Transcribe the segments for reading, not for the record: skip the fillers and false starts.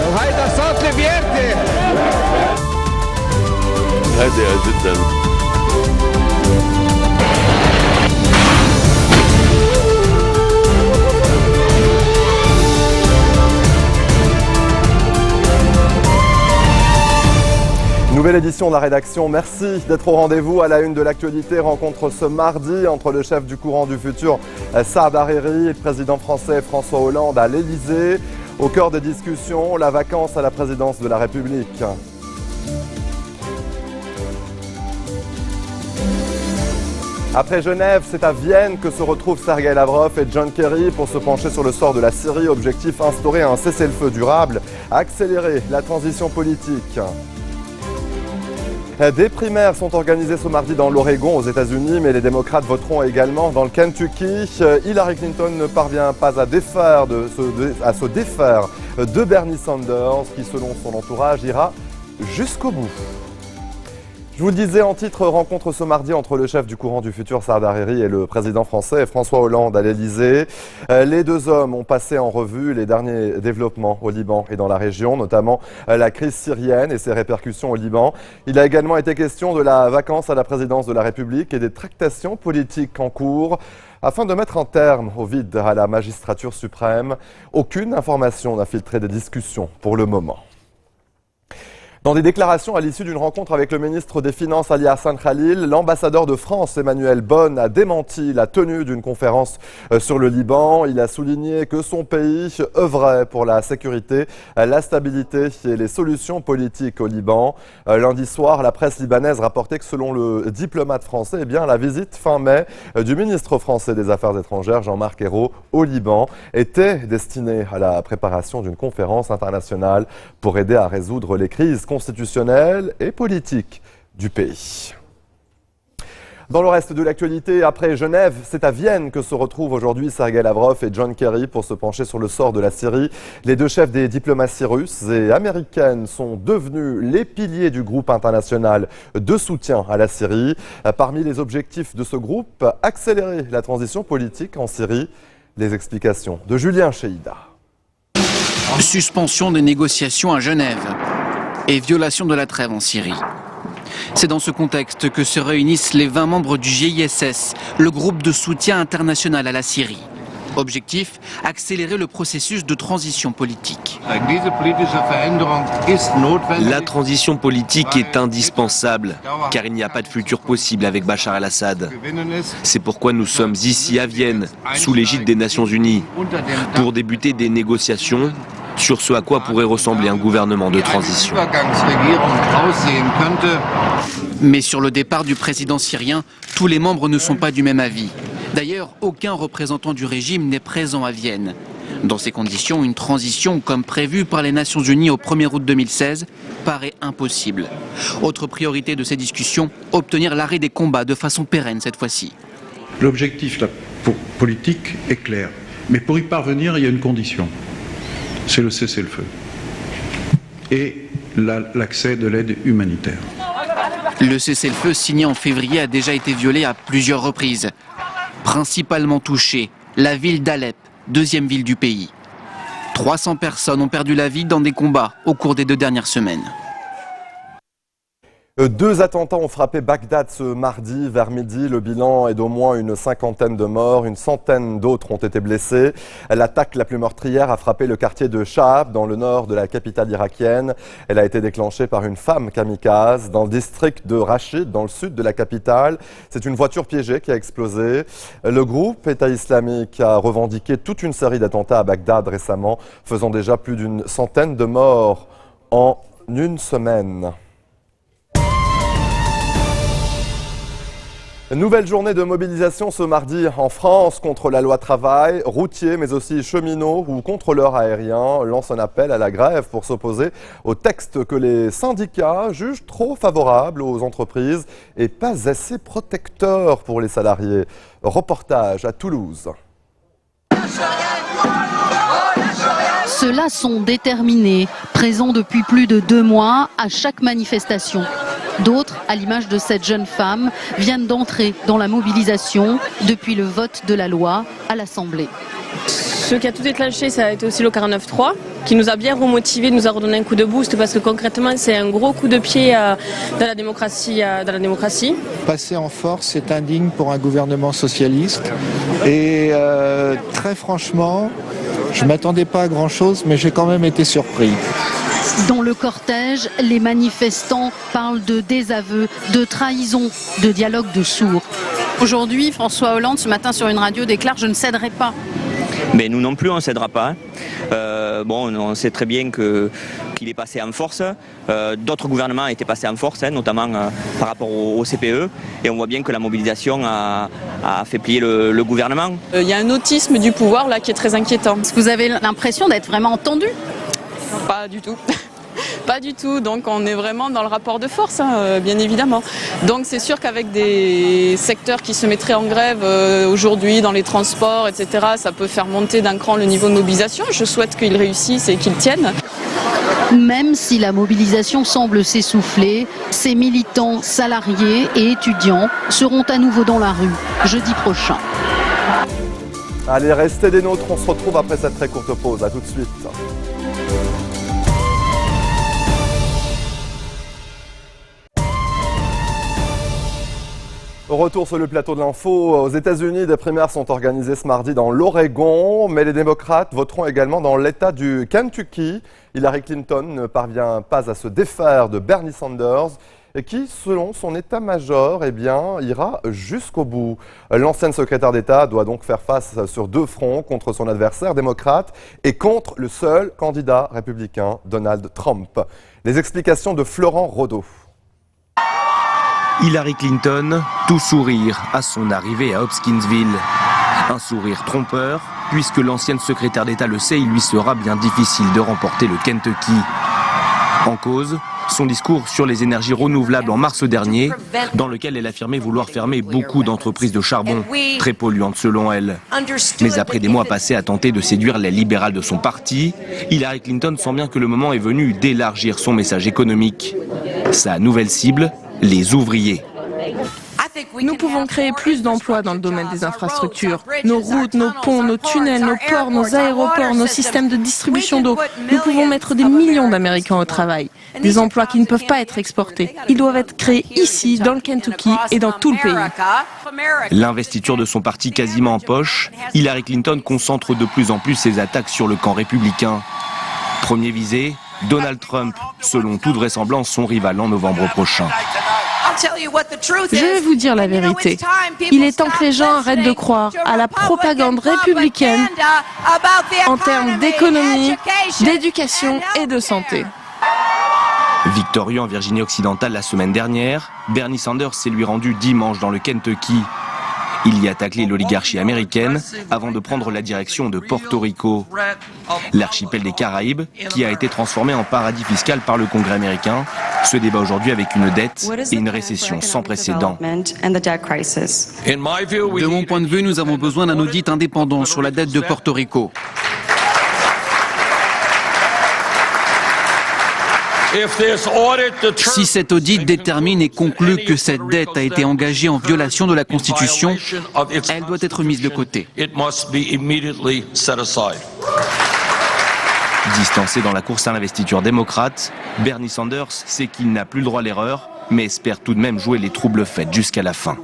وهيدا صوت اللي بيرتي. هادئة جدا. Nouvelle édition de la rédaction, merci d'être au rendez-vous. À la une de l'actualité, rencontre ce mardi entre le chef du courant du futur Saad Hariri et le président français François Hollande à l'Elysée. Au cœur des discussions, la vacance à la présidence de la République. Après Genève, c'est à Vienne que se retrouvent Sergueï Lavrov et John Kerry pour se pencher sur le sort de la Syrie. Objectif, instaurer un cessez-le-feu durable, accélérer la transition politique. Des primaires sont organisées ce mardi dans l'Oregon aux États-Unis, mais les démocrates voteront également dans le Kentucky. Hillary Clinton ne parvient pas à se défaire de Bernie Sanders, qui selon son entourage ira jusqu'au bout. Je vous le disais en titre, rencontre ce mardi entre le chef du courant du futur Saad Hariri et le président français François Hollande à l'Elysée. Les deux hommes ont passé en revue les derniers développements au Liban et dans la région, notamment la crise syrienne et ses répercussions au Liban. Il a également été question de la vacance à la présidence de la République et des tractations politiques en cours afin de mettre un terme au vide à la magistrature suprême. Aucune information n'a filtré des discussions pour le moment. Dans des déclarations à l'issue d'une rencontre avec le ministre des Finances Ali Hassan Khalil, l'ambassadeur de France Emmanuel Bonne a démenti la tenue d'une conférence sur le Liban. Il a souligné que son pays œuvrait pour la sécurité, la stabilité et les solutions politiques au Liban. Lundi soir, la presse libanaise rapportait que selon le diplomate français, la visite fin mai du ministre français des Affaires étrangères Jean-Marc Ayrault au Liban était destinée à la préparation d'une conférence internationale pour aider à résoudre les crises constitutionnelle et politique du pays. Dans le reste de l'actualité, après Genève, c'est à Vienne que se retrouvent aujourd'hui Sergueï Lavrov et John Kerry pour se pencher sur le sort de la Syrie. Les deux chefs des diplomaties russes et américaines sont devenus les piliers du groupe international de soutien à la Syrie. Parmi les objectifs de ce groupe, accélérer la transition politique en Syrie. Les explications de Julien Cheïda. Suspension des négociations à Genève et violation de la trêve en Syrie. C'est dans ce contexte que se réunissent les 20 membres du GISS, le groupe de soutien international à la Syrie. Objectif, accélérer le processus de transition politique. La transition politique est indispensable, car il n'y a pas de futur possible avec Bachar el-Assad. C'est pourquoi nous sommes ici à Vienne, sous l'égide des Nations Unies, pour débuter des négociations sur ce à quoi pourrait ressembler un gouvernement de transition. Mais sur le départ du président syrien, tous les membres ne sont pas du même avis. D'ailleurs, aucun représentant du régime n'est présent à Vienne. Dans ces conditions, une transition, comme prévu par les Nations Unies au 1er août 2016, paraît impossible. Autre priorité de ces discussions, obtenir l'arrêt des combats de façon pérenne cette fois-ci. L'objectif politique est clair, mais pour y parvenir, il y a une condition. C'est le cessez-le-feu et l'accès de l'aide humanitaire. Le cessez-le-feu signé en février a déjà été violé à plusieurs reprises. Principalement touchée, la ville d'Alep, deuxième ville du pays. 300 personnes ont perdu la vie dans des combats au cours des 2 dernières semaines. 2 attentats ont frappé Bagdad ce mardi vers midi. Le bilan est d'au moins une 50aine de morts. Une centaine d'autres ont été blessés. L'attaque la plus meurtrière a frappé le quartier de Shahab, dans le nord de la capitale irakienne. Elle a été déclenchée par une femme kamikaze dans le district de Rachid, dans le sud de la capitale. C'est une voiture piégée qui a explosé. Le groupe État islamique a revendiqué toute une série d'attentats à Bagdad récemment, faisant déjà plus d'une centaine de morts en une semaine. Nouvelle journée de mobilisation ce mardi en France contre la loi travail. Routiers mais aussi cheminots ou contrôleurs aériens lancent un appel à la grève pour s'opposer au texte que les syndicats jugent trop favorable aux entreprises et pas assez protecteur pour les salariés. Reportage à Toulouse. Ceux-là sont déterminés, présents depuis plus de 2 mois à chaque manifestation. D'autres, à l'image de cette jeune femme, viennent d'entrer dans la mobilisation depuis le vote de la loi à l'Assemblée. Ce qui a tout déclenché, ça a été aussi le 49-3, qui nous a bien remotivés, nous a redonné un coup de boost, parce que concrètement, c'est un gros coup de pied dans la démocratie. Passer en force, c'est indigne pour un gouvernement socialiste. Et très franchement, je ne m'attendais pas à grand-chose, mais j'ai quand même été surpris. Dans le cortège, les manifestants parlent de désaveu, de trahison, de dialogue de sourds. Aujourd'hui, François Hollande, ce matin sur une radio, déclare « Je ne céderai pas ». Mais nous non plus, on ne cédera pas. On sait très bien qu'il est passé en force. D'autres gouvernements étaient passés en force, notamment par rapport au CPE. Et on voit bien que la mobilisation a fait plier le gouvernement. Il y a un autisme du pouvoir là qui est très inquiétant. Est-ce que vous avez l'impression d'être vraiment entendu ? Pas du tout. Pas du tout, donc on est vraiment dans le rapport de force, bien évidemment. Donc c'est sûr qu'avec des secteurs qui se mettraient en grève aujourd'hui dans les transports, etc., ça peut faire monter d'un cran le niveau de mobilisation. Je souhaite qu'ils réussissent et qu'ils tiennent. Même si la mobilisation semble s'essouffler, ces militants, salariés et étudiants seront à nouveau dans la rue jeudi prochain. Allez, restez des nôtres, on se retrouve après cette très courte pause. À tout de suite. Au retour sur le plateau de l'info, aux États-Unis, des primaires sont organisées ce mardi dans l'Oregon, mais les démocrates voteront également dans l'État du Kentucky. Hillary Clinton ne parvient pas à se défaire de Bernie Sanders, qui, selon son état-major, ira jusqu'au bout. L'ancienne secrétaire d'État doit donc faire face sur deux fronts contre son adversaire démocrate et contre le seul candidat républicain, Donald Trump. Les explications de Florent Rodeau. Hillary Clinton, tout sourire à son arrivée à Hopkinsville. Un sourire trompeur, puisque l'ancienne secrétaire d'État le sait, il lui sera bien difficile de remporter le Kentucky. En cause, son discours sur les énergies renouvelables en mars dernier, dans lequel elle affirmait vouloir fermer beaucoup d'entreprises de charbon, très polluantes selon elle. Mais après des mois passés à tenter de séduire les libérales de son parti, Hillary Clinton sent bien que le moment est venu d'élargir son message économique. Sa nouvelle cible, les ouvriers. Nous pouvons créer plus d'emplois dans le domaine des infrastructures. Nos routes, nos ponts, nos tunnels, nos ports, nos aéroports, nos systèmes de distribution d'eau. Nous pouvons mettre des millions d'Américains au travail. Des emplois qui ne peuvent pas être exportés. Ils doivent être créés ici, dans le Kentucky et dans tout le pays. L'investiture de son parti quasiment en poche, Hillary Clinton concentre de plus en plus ses attaques sur le camp républicain. Premier visé, Donald Trump, selon toute vraisemblance son rival en novembre prochain. Je vais vous dire la vérité. Il est temps que les gens arrêtent de croire à la propagande républicaine en termes d'économie, d'éducation et de santé. Victorieux en Virginie-Occidentale la semaine dernière, Bernie Sanders s'est lui rendu dimanche dans le Kentucky. Il y a taclé l'oligarchie américaine avant de prendre la direction de Porto Rico. L'archipel des Caraïbes, qui a été transformé en paradis fiscal par le Congrès américain, se débat aujourd'hui avec une dette et une récession sans précédent. De mon point de vue, nous avons besoin d'un audit indépendant sur la dette de Porto Rico. Si cet audit détermine et conclut que cette dette a été engagée en violation de la Constitution, elle doit être mise de côté. Distancé dans la course à l'investiture démocrate, Bernie Sanders sait qu'il n'a plus le droit à l'erreur, mais espère tout de même jouer les troubles faits jusqu'à la fin.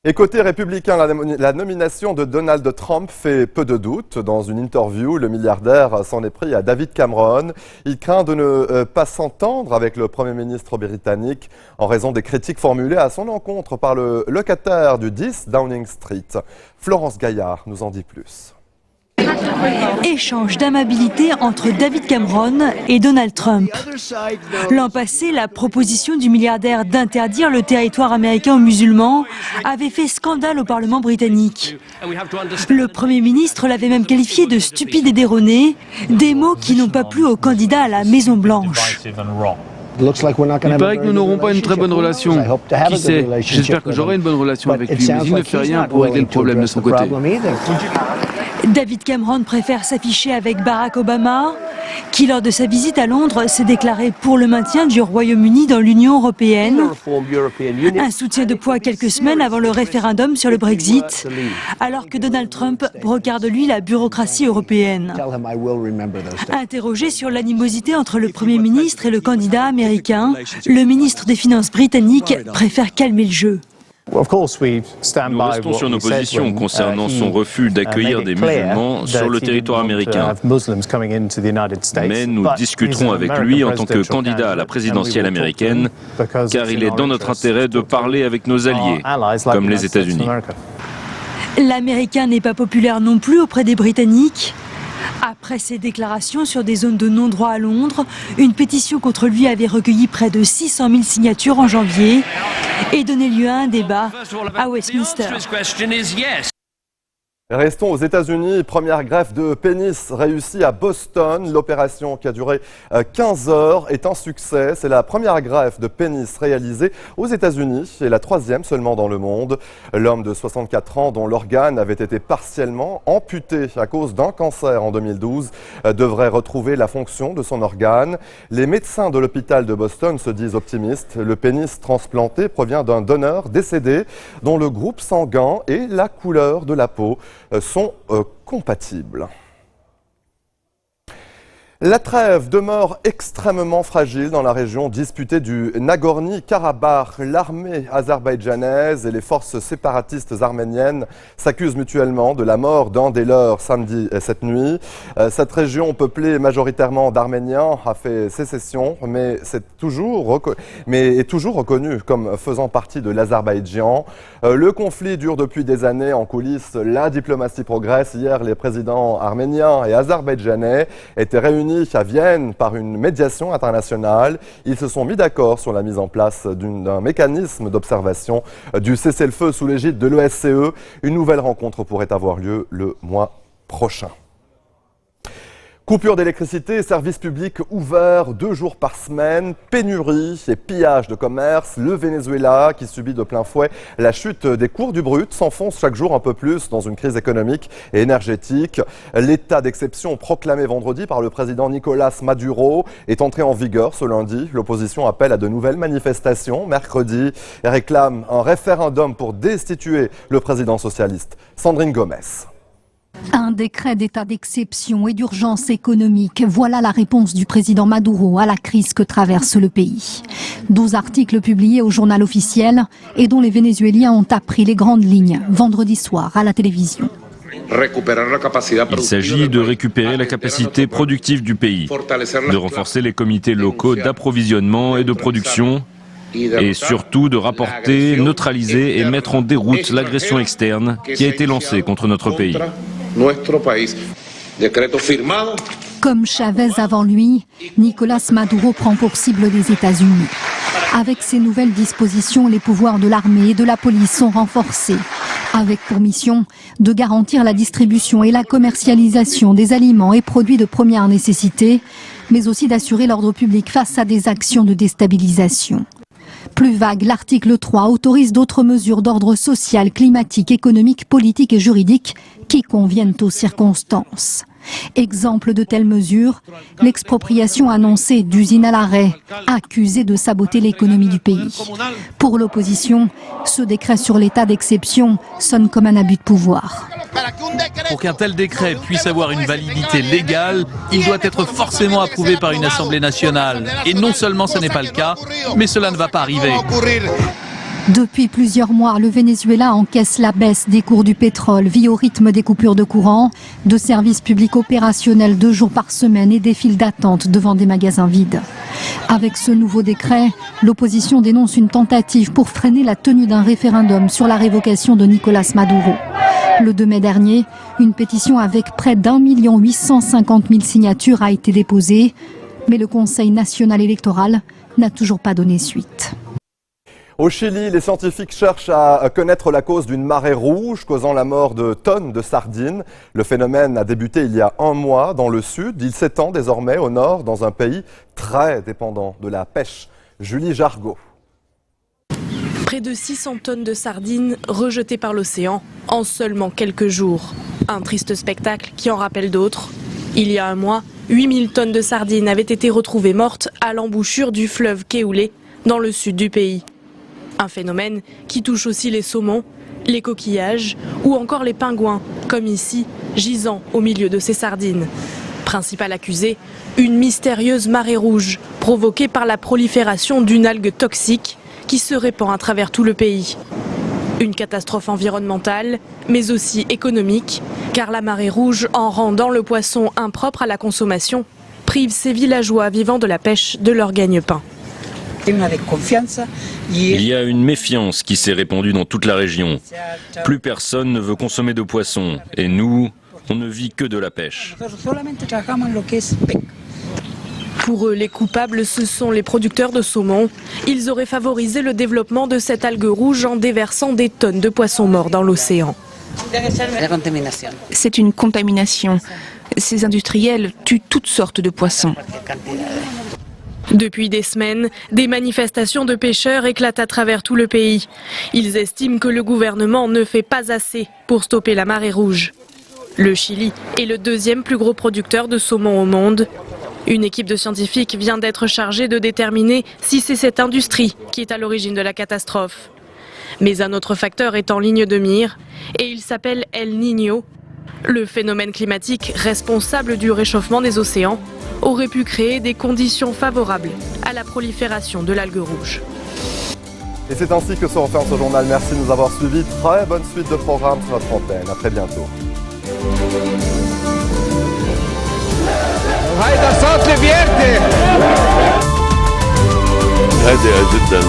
Et côté républicain, la nomination de Donald Trump fait peu de doute. Dans une interview, le milliardaire s'en est pris à David Cameron. Il craint de ne pas s'entendre avec le Premier ministre britannique en raison des critiques formulées à son encontre par le locataire du 10 Downing Street. Florence Gaillard nous en dit plus. Échange d'amabilité entre David Cameron et Donald Trump. L'an passé, la proposition du milliardaire d'interdire le territoire américain aux musulmans avait fait scandale au Parlement britannique. Le Premier ministre l'avait même qualifié de stupide et d'erroné, des mots qui n'ont pas plu au candidat à la Maison-Blanche. Il paraît que nous n'aurons pas une très bonne relation. Qui sait? J'espère que j'aurai une bonne relation avec lui, mais il ne fait rien pour régler le problème de son côté. David Cameron préfère s'afficher avec Barack Obama, qui lors de sa visite à Londres s'est déclaré pour le maintien du Royaume-Uni dans l'Union européenne. Un soutien de poids quelques semaines avant le référendum sur le Brexit, alors que Donald Trump regarde lui la bureaucratie européenne. Interrogé sur l'animosité entre le Premier ministre et le candidat américain, le ministre des Finances britannique préfère calmer le jeu. Nous restons sur nos positions concernant son refus d'accueillir des musulmans sur le territoire américain. Mais nous discuterons avec lui en tant que candidat à la présidentielle américaine, car il est dans notre intérêt de parler avec nos alliés, comme les États-Unis. L'Américain n'est pas populaire non plus auprès des Britanniques. Après ses déclarations sur des zones de non-droit à Londres, une pétition contre lui avait recueilli près de 600 000 signatures en janvier et donné lieu à un débat à Westminster. Restons aux États-Unis. Première greffe de pénis réussie à Boston. L'opération qui a duré 15 heures est un succès. C'est la première greffe de pénis réalisée aux États-Unis et la troisième seulement dans le monde. L'homme de 64 ans, dont l'organe avait été partiellement amputé à cause d'un cancer en 2012, devrait retrouver la fonction de son organe. Les médecins de l'hôpital de Boston se disent optimistes. Le pénis transplanté provient d'un donneur décédé dont le groupe sanguin et la couleur de la peau sont compatibles. La trêve demeure extrêmement fragile dans la région disputée du Nagorno-Karabakh. L'armée azerbaïdjanaise et les forces séparatistes arméniennes s'accusent mutuellement de la mort d'un des leurs samedi et cette nuit. Cette région peuplée majoritairement d'Arméniens a fait sécession, mais est toujours reconnue comme faisant partie de l'Azerbaïdjan. Le conflit dure depuis des années en coulisses. La diplomatie progresse. Hier, les présidents arméniens et azerbaïdjanais étaient réunis à Vienne par une médiation internationale. Ils se sont mis d'accord sur la mise en place d'un mécanisme d'observation du cessez-le-feu sous l'égide de l'OSCE. Une nouvelle rencontre pourrait avoir lieu le mois prochain. Coupure d'électricité, services publics ouverts 2 jours par semaine, pénurie et pillage de commerce. Le Venezuela, qui subit de plein fouet la chute des cours du brut, s'enfonce chaque jour un peu plus dans une crise économique et énergétique. L'état d'exception proclamé vendredi par le président Nicolás Maduro est entré en vigueur ce lundi. L'opposition appelle à de nouvelles manifestations mercredi et réclame un référendum pour destituer le président socialiste. Sandrine Gomez. Un décret d'état d'exception et d'urgence économique, voilà la réponse du président Maduro à la crise que traverse le pays. 12 articles publiés au journal officiel et dont les Vénézuéliens ont appris les grandes lignes vendredi soir à la télévision. Il s'agit de récupérer la capacité productive du pays, de renforcer les comités locaux d'approvisionnement et de production, et surtout de rapporter, neutraliser et mettre en déroute l'agression externe qui a été lancée contre notre pays. Comme Chavez avant lui, Nicolás Maduro prend pour cible les États-Unis. Avec ces nouvelles dispositions, les pouvoirs de l'armée et de la police sont renforcés, avec pour mission de garantir la distribution et la commercialisation des aliments et produits de première nécessité, mais aussi d'assurer l'ordre public face à des actions de déstabilisation. Plus vague, l'article 3 autorise d'autres mesures d'ordre social, climatique, économique, politique et juridique qui conviennent aux circonstances. Exemple de telles mesures, l'expropriation annoncée d'usines à l'arrêt, accusée de saboter l'économie du pays. Pour l'opposition, ce décret sur l'état d'exception sonne comme un abus de pouvoir. Pour qu'un tel décret puisse avoir une validité légale, il doit être forcément approuvé par une Assemblée nationale. Et non seulement ce n'est pas le cas, mais cela ne va pas arriver. Depuis plusieurs mois, le Venezuela encaisse la baisse des cours du pétrole, vit au rythme des coupures de courant, de services publics opérationnels 2 jours par semaine et des files d'attente devant des magasins vides. Avec ce nouveau décret, l'opposition dénonce une tentative pour freiner la tenue d'un référendum sur la révocation de Nicolás Maduro. Le 2 mai dernier, une pétition avec près d'1 850 000 signatures a été déposée, mais le Conseil national électoral n'a toujours pas donné suite. Au Chili, les scientifiques cherchent à connaître la cause d'une marée rouge causant la mort de tonnes de sardines. Le phénomène a débuté il y a 1 mois dans le sud. Il s'étend désormais au nord dans un pays très dépendant de la pêche. Julie Jargot. Près de 600 tonnes de sardines rejetées par l'océan en seulement quelques jours. Un triste spectacle qui en rappelle d'autres. Il y a un mois, 8000 tonnes de sardines avaient été retrouvées mortes à l'embouchure du fleuve Keoulé, dans le sud du pays. Un phénomène qui touche aussi les saumons, les coquillages ou encore les pingouins, comme ici, gisant au milieu de ces sardines. Principal accusé, une mystérieuse marée rouge provoquée par la prolifération d'une algue toxique qui se répand à travers tout le pays. Une catastrophe environnementale, mais aussi économique, car la marée rouge, en rendant le poisson impropre à la consommation, prive ces villageois vivant de la pêche de leur gagne-pain. Il y a une méfiance qui s'est répandue dans toute la région. Plus personne ne veut consommer de poisson, et nous, on ne vit que de la pêche. Pour eux, les coupables, ce sont les producteurs de saumon. Ils auraient favorisé le développement de cette algue rouge en déversant des tonnes de poissons morts dans l'océan. C'est une contamination. Ces industriels tuent toutes sortes de poissons. Depuis des semaines, des manifestations de pêcheurs éclatent à travers tout le pays. Ils estiment que le gouvernement ne fait pas assez pour stopper la marée rouge. Le Chili est le deuxième plus gros producteur de saumon au monde. Une équipe de scientifiques vient d'être chargée de déterminer si c'est cette industrie qui est à l'origine de la catastrophe. Mais un autre facteur est en ligne de mire et il s'appelle El Niño. Le phénomène climatique responsable du réchauffement des océans aurait pu créer des conditions favorables à la prolifération de l'algue rouge. Et c'est ainsi que se referme ce journal. Merci de nous avoir suivis. Très bonne suite de programmes sur notre antenne. À très bientôt. هيدا صوت البيرتي. هادئة جدا.